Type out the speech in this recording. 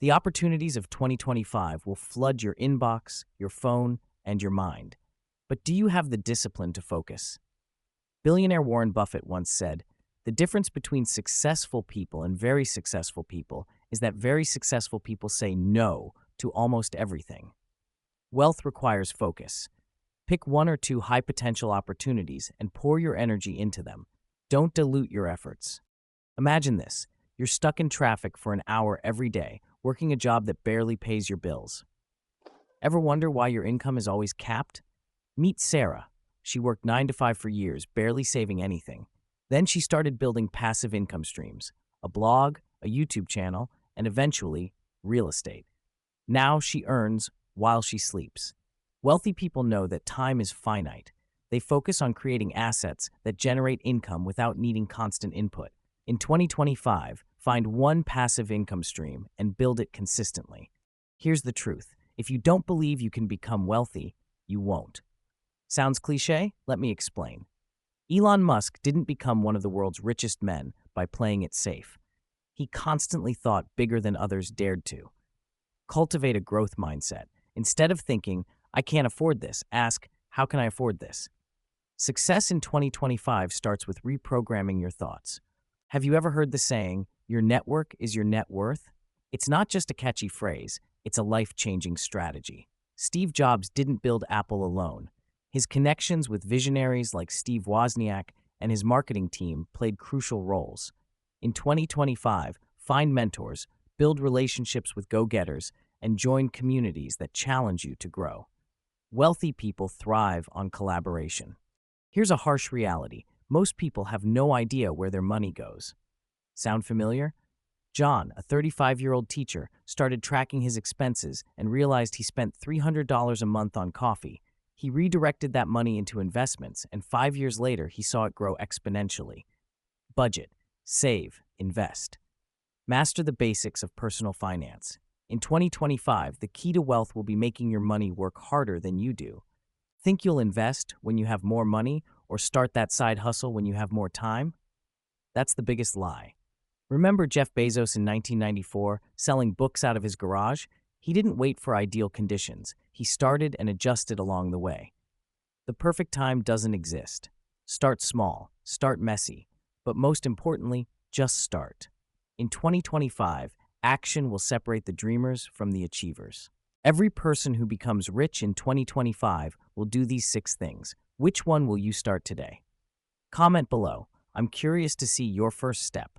The opportunities of 2025 will flood your inbox, your phone, and your mind. But do you have the discipline to focus? Billionaire Warren Buffett once said, "The difference between successful people and very successful people is that very successful people say no to almost everything." Wealth requires focus. Pick one or two high potential opportunities and pour your energy into them. Don't dilute your efforts. Imagine this: you're stuck in traffic for an hour every day, working a job that barely pays your bills. Ever wonder why your income is always capped? Meet Sarah. She worked 9 to 5 for years, barely saving anything. Then she started building passive income streams: a blog, a YouTube channel, and eventually, real estate. Now she earns while she sleeps. Wealthy people know that time is finite. They focus on creating assets that generate income without needing constant input. In 2025, find one passive income stream and build it consistently. Here's the truth: if you don't believe you can become wealthy, you won't. Sounds cliche? Let me explain. Elon Musk didn't become one of the world's richest men by playing it safe. He constantly thought bigger than others dared to. Cultivate a growth mindset. Instead of thinking, "I can't afford this," ask, "How can I afford this?" Success in 2025 starts with reprogramming your thoughts. Have you ever heard the saying, "Your network is your net worth"? It's not just a catchy phrase, it's a life-changing strategy. Steve Jobs didn't build Apple alone. His connections with visionaries like Steve Wozniak and his marketing team played crucial roles. In 2025, find mentors, build relationships with go-getters, and join communities that challenge you to grow. Wealthy people thrive on collaboration. Here's a harsh reality: most people have no idea where their money goes. Sound familiar? John, a 35-year-old teacher, started tracking his expenses and realized he spent $300 a month on coffee. He redirected that money into investments, and 5 years later, he saw it grow exponentially. Budget, save, invest. Master the basics of personal finance. In 2025, the key to wealth will be making your money work harder than you do. Think you'll invest when you have more money or start that side hustle when you have more time? That's the biggest lie. Remember Jeff Bezos in 1994 selling books out of his garage? He didn't wait for ideal conditions. He started and adjusted along the way. The perfect time doesn't exist. Start small, start messy, but most importantly, just start. In 2025, action will separate the dreamers from the achievers. Every person who becomes rich in 2025 will do these 6 things. Which one will you start today? Comment below. I'm curious to see your first step.